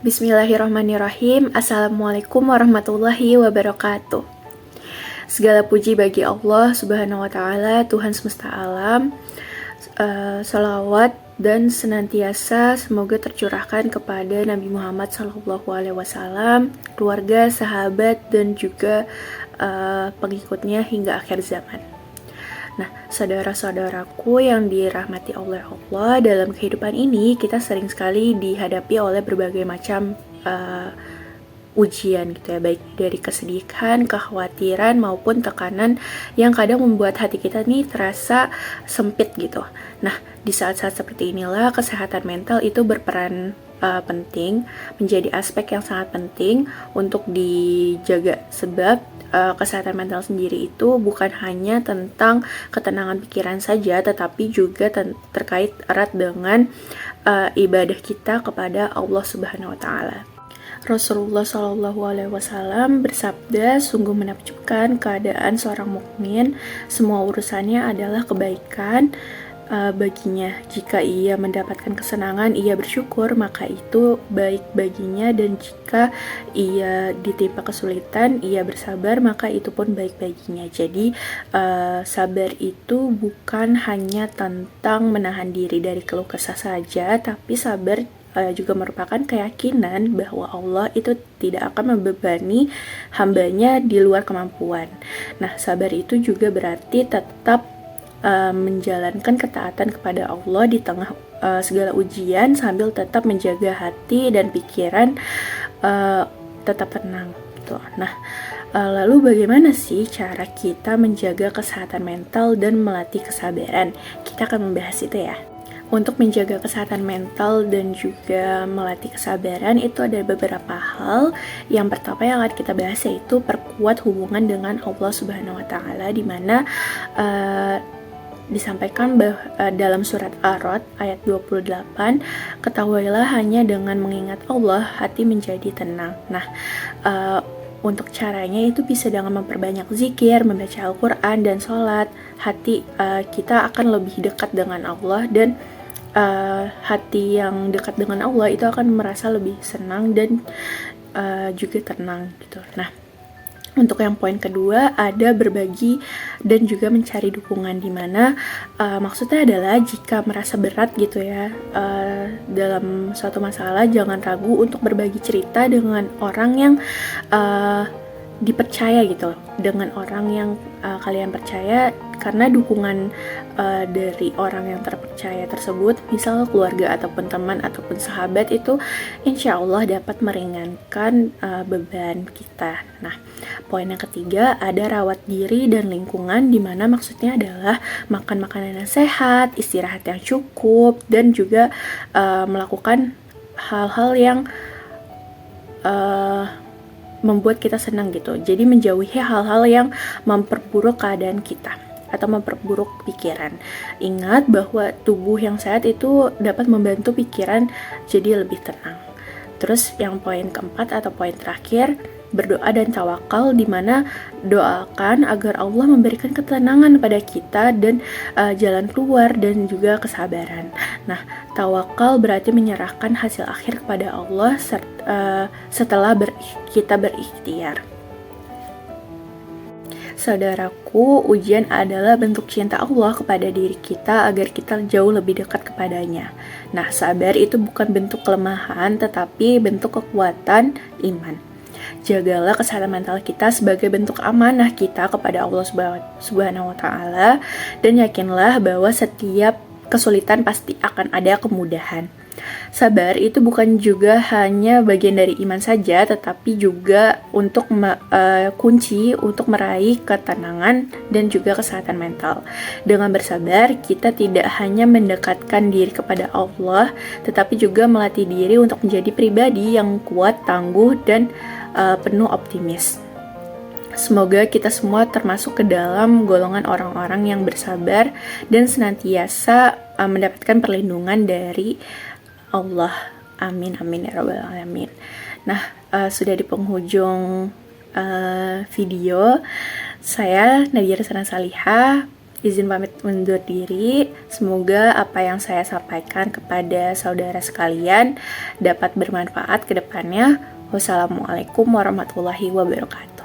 Bismillahirrahmanirrahim. Assalamualaikum warahmatullahi wabarakatuh. Segala puji bagi Allah Subhanahu wa Ta'ala, Tuhan semesta alam. Salawat dan senantiasa semoga tercurahkan kepada Nabi Muhammad SAW, keluarga, sahabat, dan juga pengikutnya hingga akhir zaman. Nah, saudara-saudaraku yang dirahmati oleh Allah, dalam kehidupan ini kita sering sekali dihadapi oleh berbagai macam ujian gitu ya, baik dari kesedihan, kekhawatiran maupun tekanan yang kadang membuat hati kita nih terasa sempit gitu. Nah, di saat-saat seperti inilah kesehatan mental itu berperan penting, menjadi aspek yang sangat penting untuk dijaga, sebab kesehatan mental sendiri itu bukan hanya tentang ketenangan pikiran saja, tetapi juga terkait erat dengan ibadah kita kepada Allah Subhanahu wa Ta'ala. Rasulullah Shallallahu Alaihi Wasallam bersabda, sungguh menakjubkan keadaan seorang mukmin, semua urusannya adalah kebaikan baginya. Jika ia mendapatkan kesenangan, ia bersyukur, maka itu baik baginya, dan jika ia ditimpa kesulitan, ia bersabar, maka itu pun baik baginya. Jadi sabar itu bukan hanya tentang menahan diri dari keluh kesah saja, tapi sabar juga merupakan keyakinan bahwa Allah itu tidak akan membebani hambanya di luar kemampuan. Nah, sabar itu juga berarti tetap menjalankan ketaatan kepada Allah di tengah segala ujian, sambil tetap menjaga hati dan pikiran tetap tenang gitu. Nah, lalu bagaimana sih cara kita menjaga kesehatan mental dan melatih kesabaran? Kita akan membahas itu ya. Untuk menjaga kesehatan mental dan juga melatih kesabaran itu ada beberapa hal. Yang pertama yang akan kita bahas yaitu perkuat hubungan dengan Allah Subhanahu wa Ta'ala, di mana disampaikan dalam surat Ar-Ra'd ayat 28, ketahuilah hanya dengan mengingat Allah hati menjadi tenang. Nah, untuk caranya itu bisa dengan memperbanyak zikir, membaca Al-Quran, dan sholat. Hati kita akan lebih dekat dengan Allah, dan hati yang dekat dengan Allah itu akan merasa lebih senang dan juga tenang gitu. Nah, untuk yang poin kedua ada berbagi dan juga mencari dukungan, di mana maksudnya adalah jika merasa berat gitu ya dalam suatu masalah, jangan ragu untuk berbagi cerita dengan orang yang dipercaya gitu, dengan orang yang kalian percaya, karena dukungan dari orang yang terpercaya tersebut, misal keluarga ataupun teman ataupun sahabat, itu insya Allah dapat meringankan beban kita. Nah, poin yang ketiga ada rawat diri dan lingkungan, di mana maksudnya adalah makan makanan yang sehat, istirahat yang cukup, dan juga melakukan hal-hal yang membuat kita senang gitu. Jadi menjauhi hal-hal yang memperburuk keadaan kita atau memperburuk pikiran. Ingat bahwa tubuh yang sehat itu dapat membantu pikiran jadi lebih tenang. Terus yang poin keempat atau poin terakhir, berdoa dan tawakal, di mana doakan agar Allah memberikan ketenangan pada kita dan jalan keluar dan juga kesabaran. Nah, tawakal berarti menyerahkan hasil akhir kepada Allah setelah kita berikhtiar. Saudaraku, ujian adalah bentuk cinta Allah kepada diri kita agar kita jauh lebih dekat kepadanya. Nah, sabar itu bukan bentuk kelemahan, tetapi bentuk kekuatan iman. Jagalah kesehatan mental kita sebagai bentuk amanah kita kepada Allah Subhanahu wa Ta'ala, dan yakinlah bahwa setiap kesulitan pasti akan ada kemudahan. Sabar itu bukan juga hanya bagian dari iman saja, tetapi juga untuk kunci untuk meraih ketenangan dan juga kesehatan mental. Dengan bersabar, kita tidak hanya mendekatkan diri kepada Allah, tetapi juga melatih diri untuk menjadi pribadi yang kuat, tangguh, dan penuh optimis. Semoga kita semua termasuk ke dalam golongan orang-orang yang bersabar dan senantiasa mendapatkan perlindungan dari Allah. Amin, amin ya rabbal alamin. Nah, sudah di penghujung video. Saya Nadia Resana Salihah izin pamit undur diri. Semoga apa yang saya sampaikan kepada saudara sekalian dapat bermanfaat ke depannya. Wassalamualaikum warahmatullahi wabarakatuh.